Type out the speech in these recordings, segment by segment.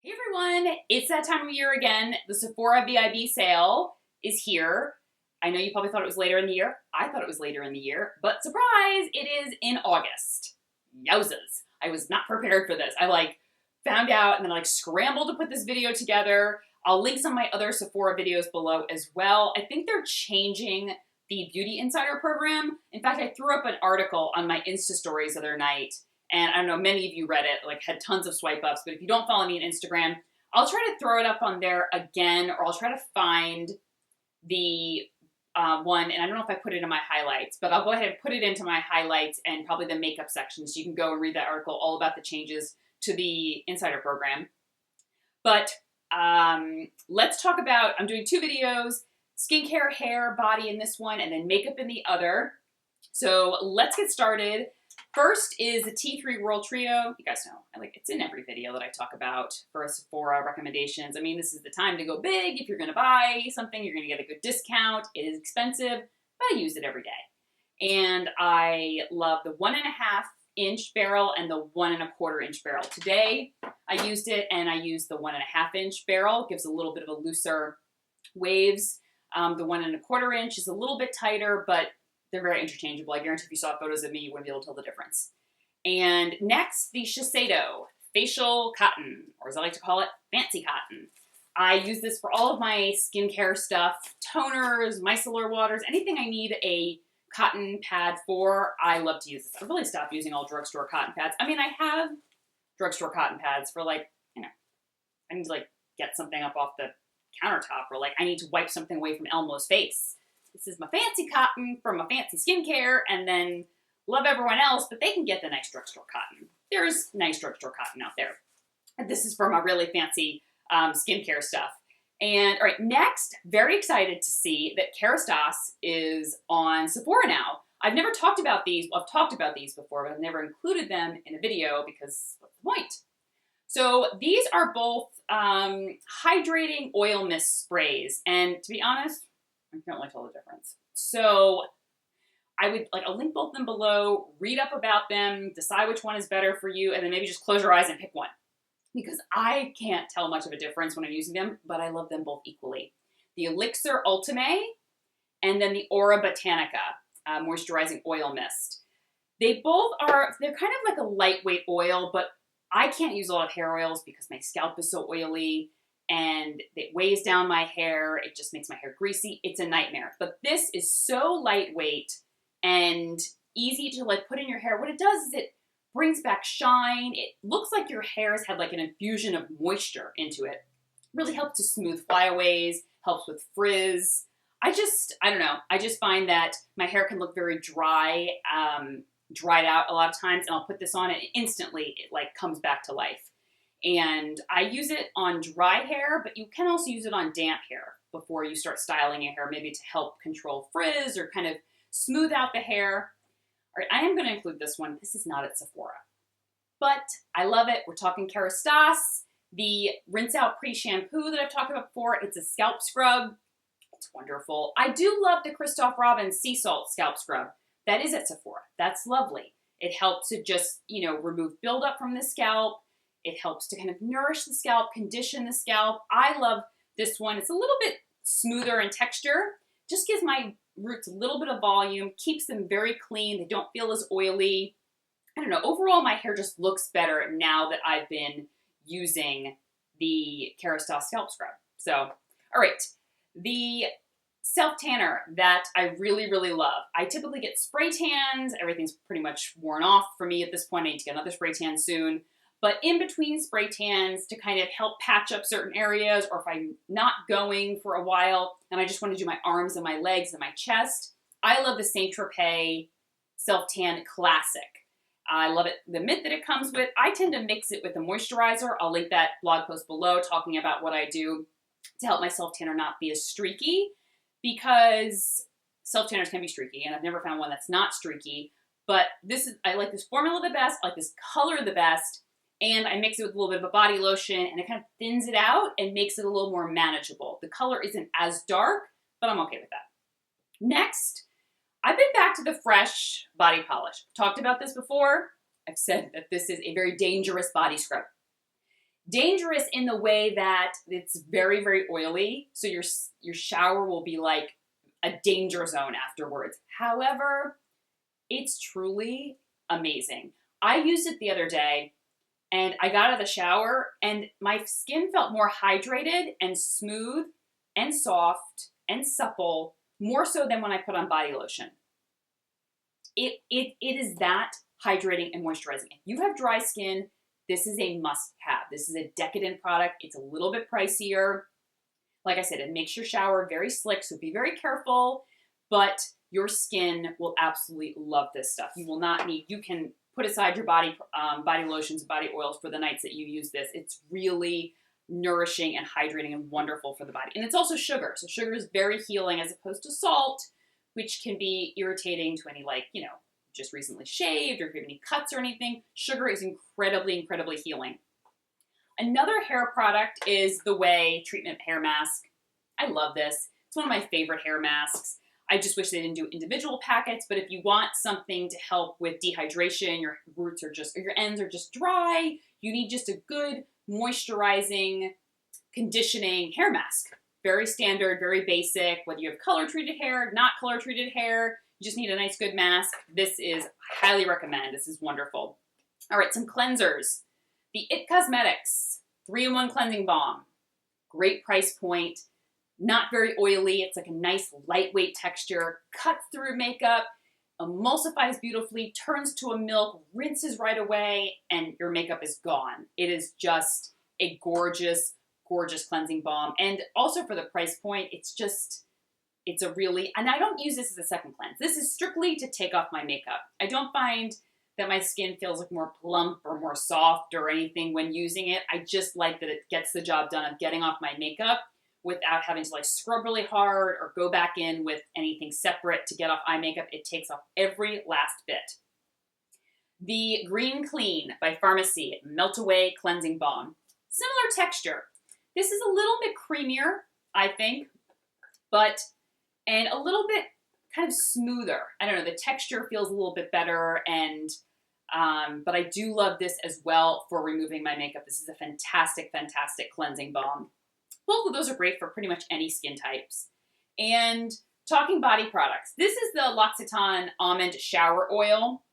Hey everyone, it's that time of year again. The Sephora VIB sale is here. I know you probably thought it was later in the year. I thought it was later in the year, but surprise, it is in August. Yowzas. I was not prepared for this. I found out and then I scrambled to put this video together. I'll link some of my other Sephora videos below as well. I think they're changing the Beauty Insider program. In fact, I threw up an article on my Insta stories the other night. And I don't know, many of you read it, had tons of swipe ups, but if you don't follow me on Instagram, I'll try to throw it up on there again, or I'll try to find the one, and I don't know if I put it in my highlights, but I'll go ahead and put it into my highlights and probably the makeup section, so you can go and read that article all about the changes to the Insider program. But let's talk about, I'm doing two videos, skincare, hair, body in this one, and then makeup in the other. So let's get started. First is the T3 World Trio. You guys know, it's in every video that I talk about for Sephora recommendations. I mean, this is the time to go big. If you're going to buy something, you're going to get a good discount. It is expensive, but I use it every day. And I love the 1.5 inch barrel and the 1.25 inch barrel. Today, I used it and I used the 1.5 inch barrel. It gives a little bit of a looser waves. The 1.25 inch is a little bit tighter, but they're very interchangeable. I guarantee if you saw photos of me, you wouldn't be able to tell the difference. And next, the Shiseido Facial Cotton, or as I like to call it, Fancy Cotton. I use this for all of my skincare stuff, toners, micellar waters, anything I need a cotton pad for, I love to use this. I've really stopped using all drugstore cotton pads. I mean, I have drugstore cotton pads for I need to get something up off the countertop, or I need to wipe something away from Elmo's face. This is my fancy cotton from my fancy skincare, and then love everyone else, but they can get the nice drugstore cotton. There's nice drugstore cotton out there. And this is for my really fancy skincare stuff. And all right, next, very excited to see that Kerastase is on Sephora now. I've never talked about these. Well, I've talked about these before, but I've never included them in a video because what's the point? So these are both hydrating oil mist sprays. And to be honest, I can't really tell the difference. So I'll link both of them below, read up about them, decide which one is better for you, and then maybe just close your eyes and pick one. Because I can't tell much of a difference when I'm using them, but I love them both equally. The Elixir Ultime and then the Aura Botanica Moisturizing Oil Mist. They're kind of like a lightweight oil, but I can't use a lot of hair oils because my scalp is so oily and it weighs down my hair. It just makes my hair greasy. It's a nightmare. But this is so lightweight and easy to put in your hair. What it does is it brings back shine. It looks like your hair has had an infusion of moisture into it. Really helps to smooth flyaways, helps with frizz. I don't know. I just find that my hair can look very dry, dried out a lot of times, and I'll put this on and instantly it comes back to life. And I use it on dry hair, but you can also use it on damp hair before you start styling your hair, maybe to help control frizz or kind of smooth out the hair. All right, I am going to include this one. This is not at Sephora, but I love it. We're talking Kerastase, the Rinse Out Pre-Shampoo that I've talked about before. It's a scalp scrub. It's wonderful. I do love the Christoph Robin Sea Salt Scalp Scrub. That is at Sephora. That's lovely. It helps to just, remove buildup from the scalp. It helps to kind of nourish the scalp, condition the scalp. I love this one. It's a little bit smoother in texture. Just gives my roots a little bit of volume, keeps them very clean. They don't feel as oily. I don't know. Overall, my hair just looks better now that I've been using the Kerastase Scalp Scrub. So, all right. The self-tanner that I really, really love. I typically get spray tans. Everything's pretty much worn off for me at this point. I need to get another spray tan soon. But in between spray tans, to kind of help patch up certain areas, or if I'm not going for a while and I just want to do my arms and my legs and my chest, I love the Saint Tropez Self Tan Classic. I love it, the mitt that it comes with. I tend to mix it with a moisturizer. I'll link that blog post below talking about what I do to help my self tanner not be as streaky, because self tanners can be streaky, and I've never found one that's not streaky. But I like this formula the best. I like this color the best. And I mix it with a little bit of a body lotion, and it kind of thins it out and makes it a little more manageable. The color isn't as dark, but I'm okay with that. Next, I've been back to the Fresh body polish. Talked about this before. I've said that this is a very dangerous body scrub. Dangerous in the way that it's very, very oily, so your shower will be like a danger zone afterwards. However, it's truly amazing. I used it the other day, and I got out of the shower, and my skin felt more hydrated and smooth and soft and supple, more so than when I put on body lotion. It is that hydrating and moisturizing. If you have dry skin, this is a must-have. This is a decadent product. It's a little bit pricier. Like I said, it makes your shower very slick, so be very careful, but your skin will absolutely love this stuff. You will not need, you can put aside your body lotions and body oils for the nights that you use this. It's really nourishing and hydrating and wonderful for the body. And it's also sugar. So sugar is very healing as opposed to salt, which can be irritating to any, like, just recently shaved or if you have any cuts or anything. Sugar is incredibly, incredibly healing. Another hair product is the Weil Treatment Hair Mask. I love this. It's one of my favorite hair masks. I just wish they didn't do individual packets, but if you want something to help with dehydration, your roots are just, or your ends are just dry, you need just a good moisturizing, conditioning hair mask. Very standard, very basic, whether you have color-treated hair, not color-treated hair, you just need a nice, good mask. This is, I highly recommend. This is wonderful. All right, some cleansers. The IT Cosmetics 3-in-1 Cleansing Balm. Great price point. Not very oily. It's like a nice lightweight texture. Cuts through makeup, emulsifies beautifully, turns to a milk, rinses right away, and your makeup is gone. It is just a gorgeous, gorgeous cleansing balm. And also for the price point, it's a really, and I don't use this as a second cleanse. This is strictly to take off my makeup. I don't find that my skin feels like more plump or more soft or anything when using it. I just like that it gets the job done of getting off my makeup without having to like scrub really hard or go back in with anything separate to get off eye makeup. It takes off every last bit. The Green Clean by Pharmacy Melt Away Cleansing Balm. Similar texture. This is a little bit creamier, I think, and a little bit kind of smoother. I don't know, the texture feels a little bit better, and but I do love this as well for removing my makeup. This is a fantastic, fantastic cleansing balm. Both of those are great for pretty much any skin types. And talking body products, this is the L'Occitane Almond Shower Oil,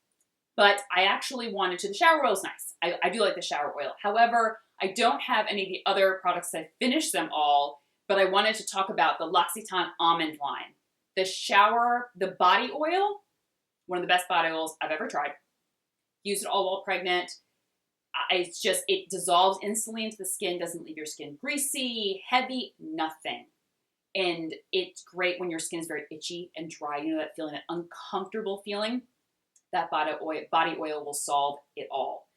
but I actually wanted to, the shower oil is nice. I do like the shower oil. However, I don't have any of the other products. I finished them all, but I wanted to talk about the L'Occitane Almond line. The body oil, one of the best body oils I've ever tried. Used it all while pregnant. It dissolves instantly into the skin, doesn't leave your skin greasy, heavy, nothing. And it's great when your skin is very itchy and dry. You know that feeling, that uncomfortable feeling? That body oil will solve it all.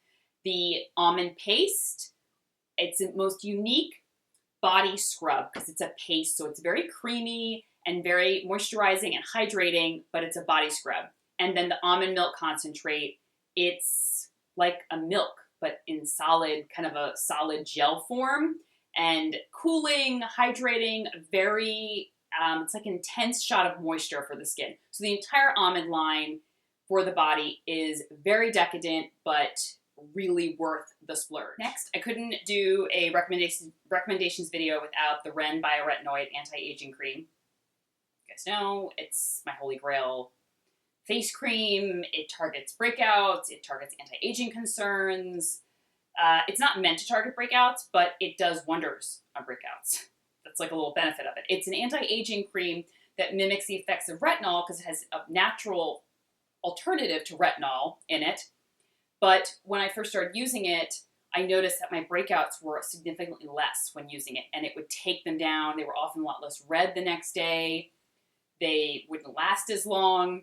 The almond paste, it's the most unique body scrub because it's a paste, so it's very creamy and very moisturizing and hydrating, but it's a body scrub. And then the almond milk concentrate, it's like a milk, but in kind of a solid gel form, and cooling, hydrating, very, it's like an intense shot of moisture for the skin. So the entire almond line for the body is very decadent, but really worth the splurge. Next, I couldn't do a recommendations video without the Ren Bio-Retinoid Anti-Aging Cream. You guys know, it's my holy grail face cream. It targets breakouts. It targets anti-aging concerns. It's not meant to target breakouts, but it does wonders on breakouts. That's like a little benefit of it. It's an anti-aging cream that mimics the effects of retinol because it has a natural alternative to retinol in it. But when I first started using it, I noticed that my breakouts were significantly less when using it, and it would take them down. They were often a lot less red the next day. They wouldn't last as long.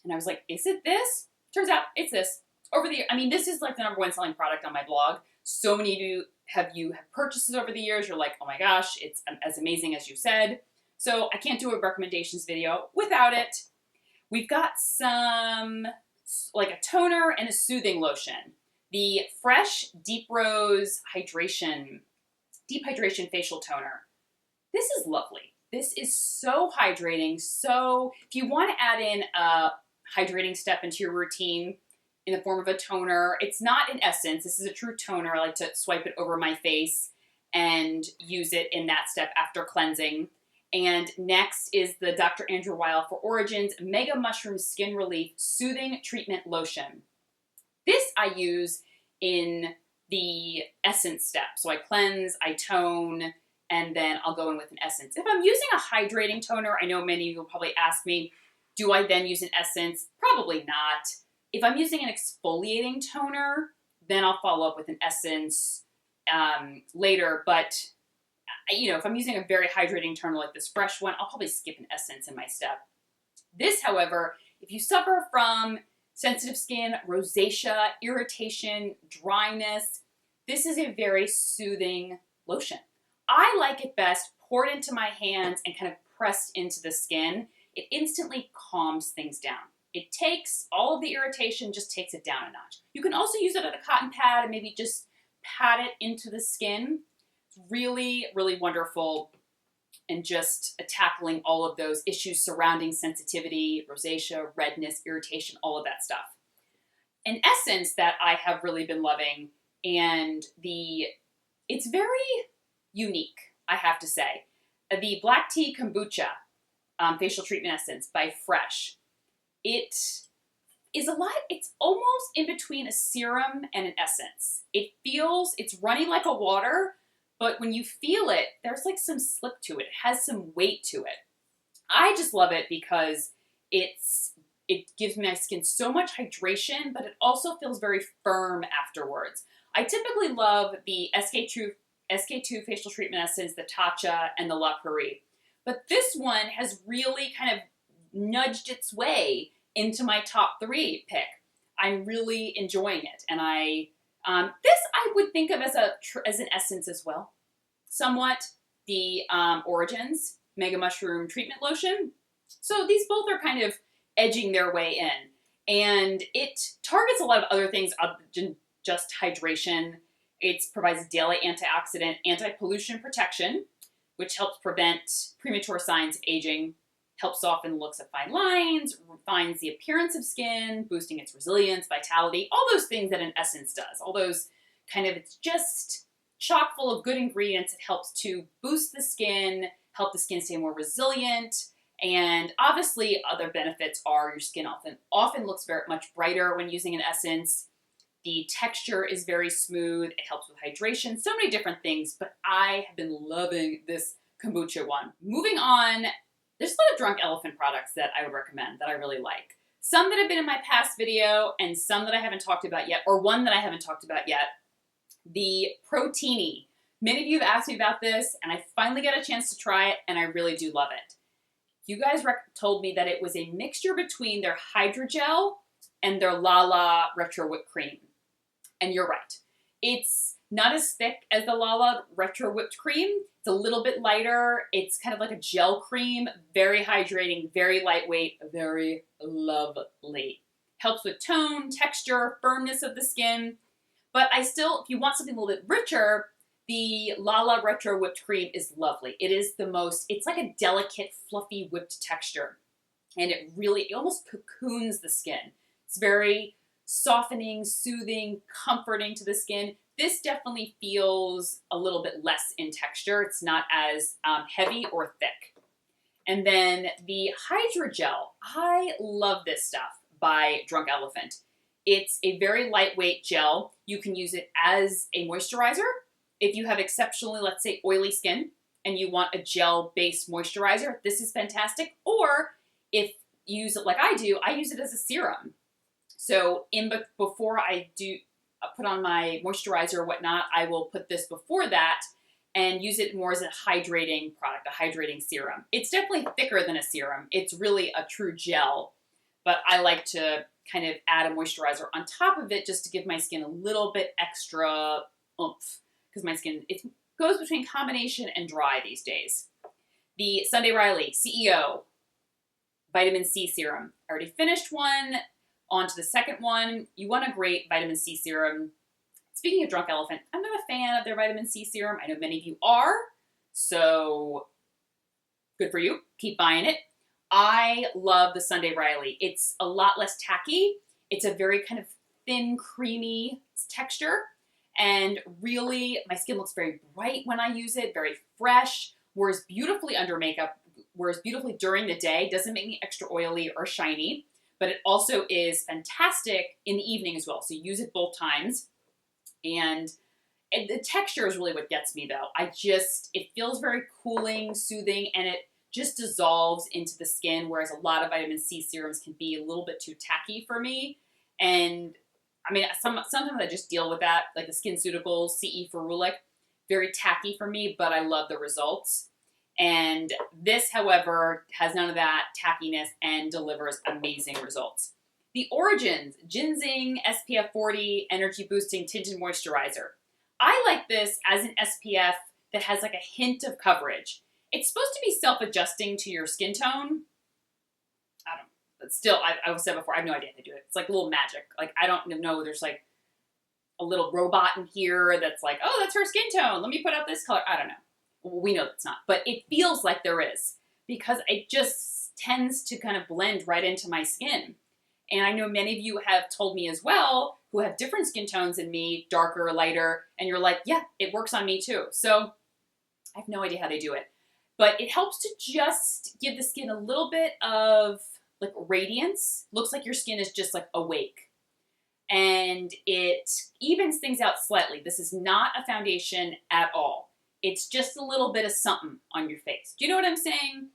And I was like, is it this? Turns out it's this. This is like the #1 selling product on my blog. So many of you have purchased it over the years. You're like, oh my gosh, it's as amazing as you said. So I can't do a recommendations video without it. We've got some, like a toner and a soothing lotion. The Fresh Deep Rose Deep Hydration Facial Toner. This is lovely. This is so hydrating. So if you want to add in a hydrating step into your routine, in the form of a toner. It's not an essence. This is a true toner. I like to swipe it over my face and use it in that step after cleansing. And next is the Dr. Andrew Weil for Origins Mega Mushroom Skin Relief Soothing Treatment Lotion. This I use in the essence step. So I cleanse, I tone, and then I'll go in with an essence. If I'm using a hydrating toner, I know many of you will probably ask me, do I then use an essence? Probably not. If I'm using an exfoliating toner, then I'll follow up with an essence later. But, you know, if I'm using a very hydrating toner like this fresh one, I'll probably skip an essence in my step. This, however, if you suffer from sensitive skin, rosacea, irritation, dryness, this is a very soothing lotion. I like it best poured into my hands and kind of pressed into the skin. It instantly calms things down. It takes all of the irritation, just takes it down a notch. You can also use it on a cotton pad and maybe just pat it into the skin. It's really, really wonderful and just tackling all of those issues surrounding sensitivity, rosacea, redness, irritation, all of that stuff. An essence that I have really been loving, and it's very unique, I have to say. The Black Tea Kombucha Facial Treatment Essence by Fresh. It is it's almost in between a serum and an essence. It's running like a water, but when you feel it, there's like some slip to it. It has some weight to it. I just love it because it gives my skin so much hydration, but it also feels very firm afterwards. I typically love the SK2 Facial Treatment Essence, the Tatcha, and the La Prairie. But this one has really kind of nudged its way into my top 3 pick. I'm really enjoying it, and this I would think of as an essence as well. Somewhat the Origins Mega Mushroom Treatment Lotion. So these both are kind of edging their way in, and it targets a lot of other things other than just hydration. It provides daily antioxidant, anti-pollution protection, which helps prevent premature signs of aging, helps soften the looks of fine lines, refines the appearance of skin, boosting its resilience, vitality, all those things that an essence does. All those it's just chock full of good ingredients. It helps to boost the skin, help the skin stay more resilient, and obviously other benefits are your skin often looks very much brighter when using an essence. The texture is very smooth. It helps with hydration. So many different things, but I have been loving this kombucha one. Moving on, there's a lot of Drunk Elephant products that I would recommend that I really like. Some that have been in my past video and some that I haven't talked about yet, or one that I haven't talked about yet. The Proteini. Many of you have asked me about this, and I finally got a chance to try it, and I really do love it. You guys told me that it was a mixture between their Hydrogel and their Lala Retro Whipped Cream. And you're right. It's not as thick as the Lala Retro Whipped Cream. It's a little bit lighter. It's kind of like a gel cream. Very hydrating, very lightweight, very lovely. Helps with tone, texture, firmness of the skin. But if you want something a little bit richer, the Lala Retro Whipped Cream is lovely. It's like a delicate, fluffy, whipped texture. And it almost cocoons the skin. It's very softening, soothing, comforting to the skin. This definitely feels a little bit less in texture. It's not as heavy or thick. And then the Hydrogel. I love this stuff by Drunk Elephant. It's a very lightweight gel. You can use it as a moisturizer. If you have exceptionally, let's say, oily skin and you want a gel-based moisturizer, this is fantastic. Or if you use it like I do, I use it as a serum. So before I put on my moisturizer or whatnot, I will put this before that and use it more as a hydrating product, a hydrating serum. It's definitely thicker than a serum. It's really a true gel, but I like to kind of add a moisturizer on top of it just to give my skin a little bit extra oomph, because my skin, it goes between combination and dry these days. The Sunday Riley CEO Vitamin C Serum. I already finished one. On to the second one. You want a great vitamin C serum. Speaking of Drunk Elephant, I'm not a fan of their vitamin C serum. I know many of you are, so good for you. Keep buying it. I love the Sunday Riley. It's a lot less tacky. It's a very kind of thin, creamy texture. And really, my skin looks very bright when I use it, very fresh, wears beautifully under makeup, wears beautifully during the day, doesn't make me extra oily or shiny, but it also is fantastic in the evening as well. So you use it both times. And the texture is really what gets me though. It feels very cooling, soothing, and it just dissolves into the skin, whereas a lot of vitamin C serums can be a little bit too tacky for me. And I mean, sometimes I just deal with that, like the SkinCeuticals, CE Ferulic, very tacky for me, but I love the results. And this, however, has none of that tackiness and delivers amazing results. The Origins Ginseng SPF 40 Energy Boosting Tinted Moisturizer. I like this as an SPF that has like a hint of coverage. It's supposed to be self-adjusting to your skin tone. I don't know. But still, I've said before, I have no idea how to do it. It's like a little magic. Like, I don't know, there's like a little robot in here that's like, oh, that's her skin tone. Let me put out this color. I don't know. We know that's not. But it feels like there is because it just tends to kind of blend right into my skin. And I know many of you have told me as well, who have different skin tones than me, darker, lighter, and you're like, yeah, it works on me too. So I have no idea how they do it. But it helps to just give the skin a little bit of like radiance. Looks like your skin is just like awake. And it evens things out slightly. This is not a foundation at all. It's just a little bit of something on your face. Do you know what I'm saying?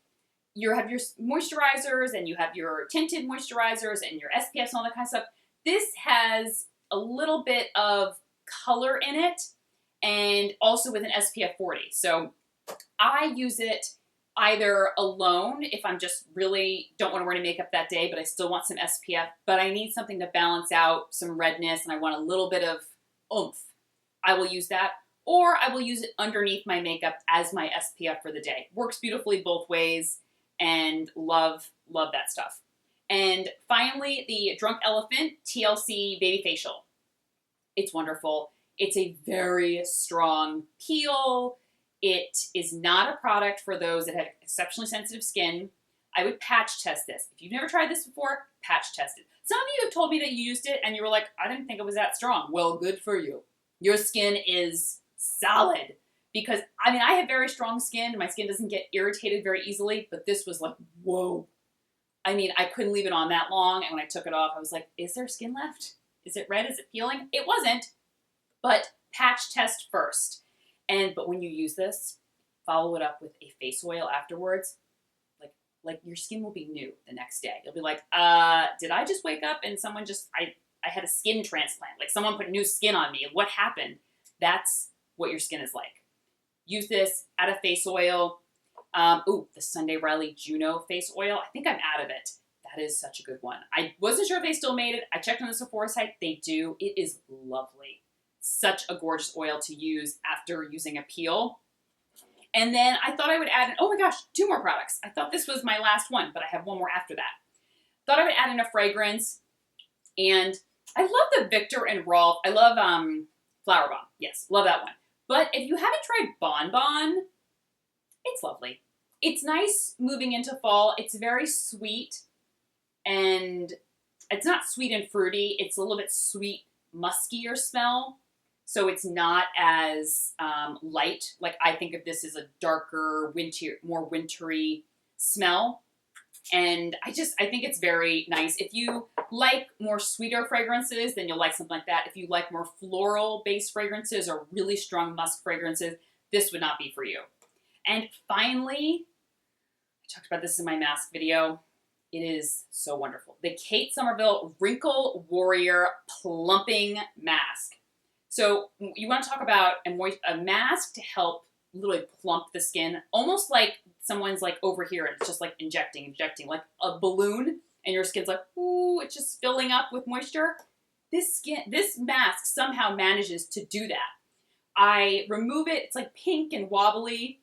You have your moisturizers and you have your tinted moisturizers and your SPFs and all that kind of stuff. This has a little bit of color in it and also with an SPF 40. So I use it either alone if I'm just really don't want to wear any makeup that day, but I still want some SPF, but I need something to balance out some redness and I want a little bit of oomph. I will use that. Or I will use it underneath my makeup as my SPF for the day. Works beautifully both ways. And love that stuff. And finally, the Drunk Elephant TLC Baby Facial. It's wonderful. It's a very strong peel. It is not a product for those that have exceptionally sensitive skin. I would patch test this. If you've never tried this before, patch test it. Some of you have told me that you used it and you were like, I didn't think it was that strong. Well, good for you. Your skin is solid. Because, I mean, I have very strong skin. My skin doesn't get irritated very easily, but this was like, whoa. I mean, I couldn't leave it on that long, and when I took it off, I was like, is there skin left? Is it red? Is it peeling? It wasn't, but patch test first. But when you use this, follow it up with a face oil afterwards. Like your skin will be new the next day. You'll be like, did I just wake up and someone just, I had a skin transplant. Like someone put new skin on me. What happened? That's what your skin is like. Use this, add a face oil. The Sunday Riley Juno face oil. I think I'm out of it. That is such a good one. I wasn't sure if they still made it. I checked on the Sephora site. They do. It is lovely. Such a gorgeous oil to use after using a peel. And then I thought I would add in, oh my gosh, 2 more products. I thought this was my last one, but I have one more after that. Thought I would add in a fragrance. And I love the Victor and Rolf. I love Flower Bomb. Yes, love that one. But if you haven't tried Bon Bon, it's lovely. It's nice moving into fall. It's very sweet, and it's not sweet and fruity. It's a little bit sweet, muskier smell. So it's not as light. Like I think of this as a darker, more wintry smell. And I think it's very nice. If you like more sweeter fragrances, then you'll like something like that. If you like more floral-based fragrances or really strong musk fragrances, this would not be for you. And finally, I talked about this in my mask video. It is so wonderful. The Kate Somerville Wrinkle Warrior Plumping Mask. So you want to talk about a mask to help literally plump the skin, almost like someone's like over here and it's just like injecting like a balloon, and your skin's like, ooh, it's just filling up with moisture. This mask somehow manages to do that. I remove it, it's like pink and wobbly.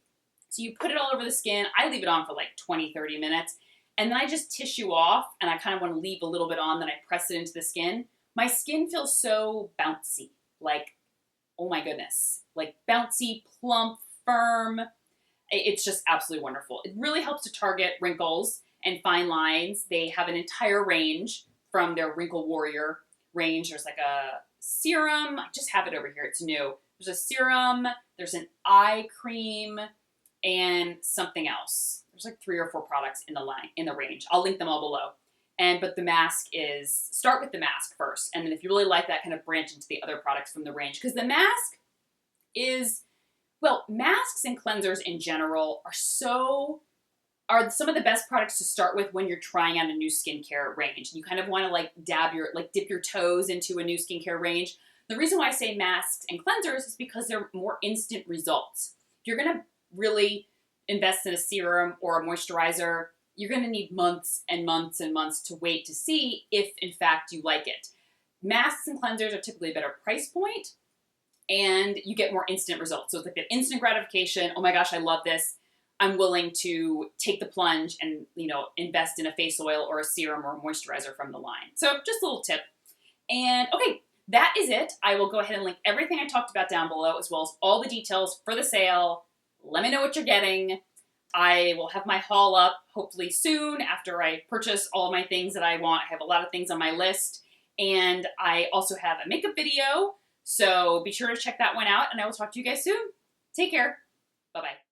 So you put it all over the skin. I leave it on for like 20, 30 minutes. And then I just tissue off, and I kind of want to leave a little bit on, then I press it into the skin. My skin feels so bouncy, like, oh my goodness, like bouncy, plump, firm. It's just absolutely wonderful. It really helps to target wrinkles and fine lines. They have an entire range from their Wrinkle Warrior range. There's like a serum. I just have it over here. It's new. There's a serum. There's an eye cream and something else. There's like 3 or 4 products in the range. I'll link them all below. But the mask is, start with the mask first. And then if you really like that, kind of branch into the other products from the range. Because the mask is, well, masks and cleansers in general are some of the best products to start with when you're trying out a new skincare range. You kind of want to like dip your toes into a new skincare range. The reason why I say masks and cleansers is because they're more instant results. If you're going to really invest in a serum or a moisturizer, you're going to need months and months and months to wait to see if, in fact, you like it. Masks and cleansers are typically a better price point, and you get more instant results. So it's like that instant gratification. Oh my gosh, I love this. I'm willing to take the plunge and, invest in a face oil or a serum or a moisturizer from the line. So just a little tip. And okay, that is it. I will go ahead and link everything I talked about down below, as well as all the details for the sale. Let me know what you're getting. I will have my haul up hopefully soon after I purchase all of my things that I want. I have a lot of things on my list. And I also have a makeup video. So be sure to check that one out. And I will talk to you guys soon. Take care. Bye-bye.